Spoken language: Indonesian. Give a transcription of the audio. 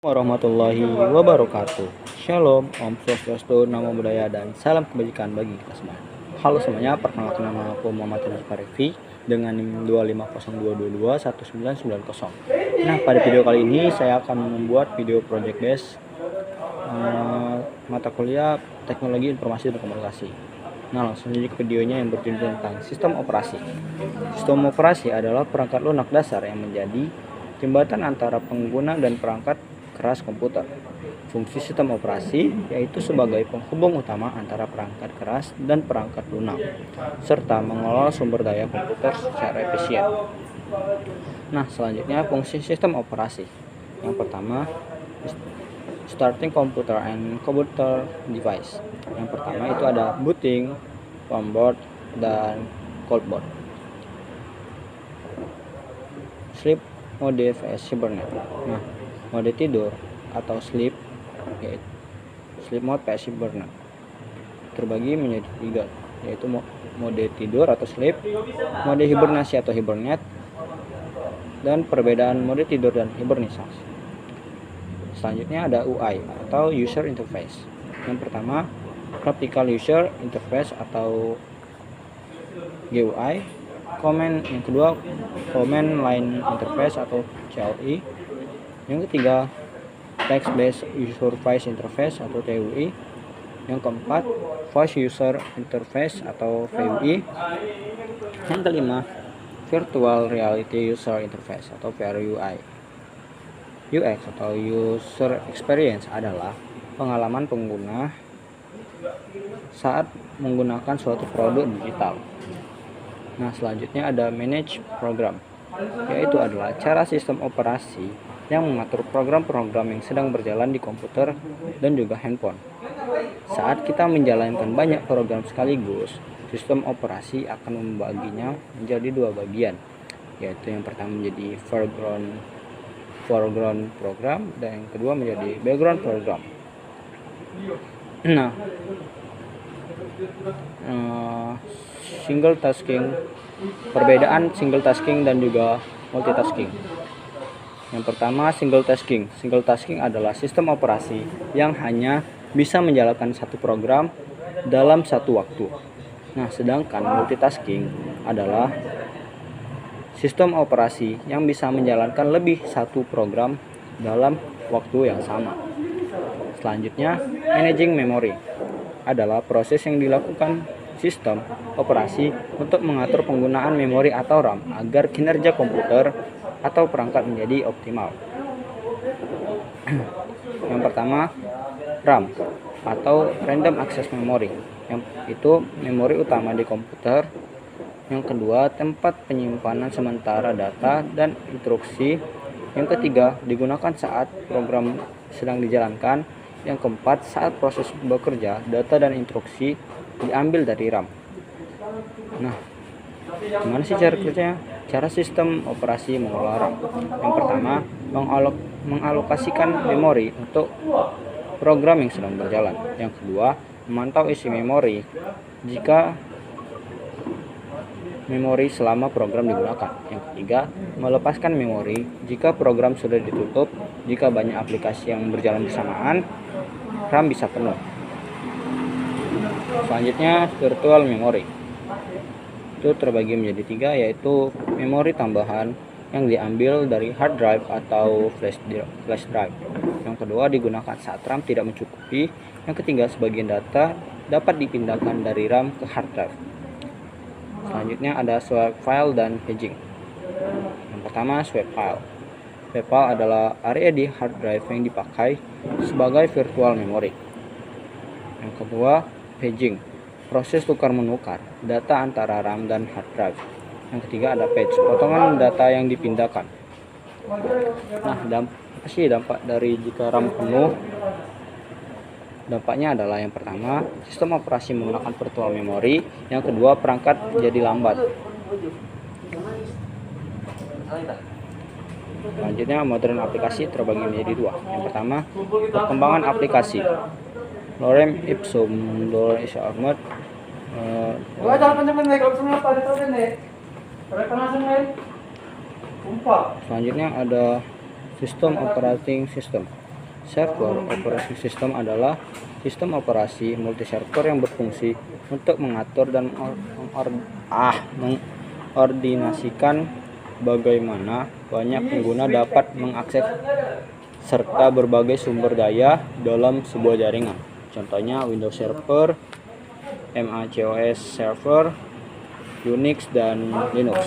Warahmatullahi wabarakatuh. Shalom, Om Swastiastu, Namo Buddhaya, dan salam kebajikan bagi kita semua. Halo semuanya, perkenalkan nama aku Muhammad Rizky dengan NIM 250221990. Nah, pada video kali ini saya akan membuat video project base mata kuliah Teknologi Informasi dan Komunikasi. Nah, langsung saja ke videonya yang berjudul tentang sistem operasi. Sistem operasi adalah perangkat lunak dasar yang menjadi jembatan antara pengguna dan perangkat keras komputer. Fungsi sistem operasi yaitu sebagai penghubung utama antara perangkat keras dan perangkat lunak, serta mengelola sumber daya komputer secara efisien. Nah, selanjutnya fungsi sistem operasi. Yang pertama, starting computer and computer device. Yang pertama itu ada booting, onboard, dan coldboard. Sleep mode vs hibernate. Nah, mode tidur atau sleep mode vs hibernate terbagi menjadi tiga, yaitu mode tidur atau sleep, mode hibernasi atau hibernate, dan perbedaan mode tidur dan hibernasi. Selanjutnya ada UI atau user interface. Yang pertama, graphical user interface atau GUI. Yang kedua, command line interface atau CLI. Yang ketiga, text based user interface atau TUI. Yang keempat, voice user interface atau VUI. Yang kelima, virtual reality user interface atau VRUI. UX atau user experience adalah pengalaman pengguna saat menggunakan suatu produk digital. Nah, selanjutnya ada manage program, yaitu adalah cara sistem operasi yang mengatur program-program yang sedang berjalan di komputer dan juga handphone. Saat kita menjalankan banyak program sekaligus, sistem operasi akan membaginya menjadi dua bagian, yaitu yang pertama menjadi foreground program dan yang kedua menjadi background program. Nah, single tasking, perbedaan single tasking dan juga multitasking. Yang pertama, single tasking. Single tasking adalah sistem operasi yang hanya bisa menjalankan satu program dalam satu waktu. Nah, sedangkan multitasking adalah sistem operasi yang bisa menjalankan lebih satu program dalam waktu yang sama. Selanjutnya, managing memory adalah proses yang dilakukan sistem operasi untuk mengatur penggunaan memori atau RAM agar kinerja komputer atau perangkat menjadi optimal. Yang pertama, RAM atau random access memory, yang itu memori utama di komputer. Yang kedua, tempat penyimpanan sementara data dan instruksi. Yang ketiga, digunakan saat program sedang dijalankan. Yang keempat, saat proses bekerja, data dan instruksi diambil dari RAM. Nah, gimana sih cara kerjanya? Cara sistem operasi mengelola RAM. Yang pertama, mengalokasikan memori untuk program yang sedang berjalan. Yang kedua, memantau isi memori jika memori selama program digunakan. Yang ketiga, melepaskan memori jika program sudah ditutup. Jika banyak aplikasi yang berjalan bersamaan, RAM bisa penuh. Selanjutnya, virtual memory. Itu terbagi menjadi tiga, yaitu memori tambahan yang diambil dari hard drive atau flash drive. Yang kedua, digunakan saat RAM tidak mencukupi. Yang ketiga, sebagian data dapat dipindahkan dari RAM ke hard drive. Selanjutnya ada swap file dan paging. Yang pertama, swap file. Swap file adalah area di hard drive yang dipakai sebagai virtual memory. Yang kedua, paging, proses tukar-menukar data antara RAM dan hard drive. Yang ketiga ada page, potongan data yang dipindahkan. Nah, apa sih dampak dari jika RAM penuh? Dampaknya adalah yang pertama, sistem operasi menggunakan virtual memory. Yang kedua, perangkat jadi lambat. Selanjutnya, modern aplikasi terbagi menjadi dua. Yang pertama, perkembangan aplikasi. Lorem ipsum dolor is armored. Selanjutnya ada sistem operating system. Server operation system adalah sistem operasi multi-server yang berfungsi untuk mengatur dan mengordinasikan bagaimana banyak pengguna dapat mengakses serta berbagai sumber daya dalam sebuah jaringan. Contohnya Windows Server, macOS Server, Unix, dan Linux.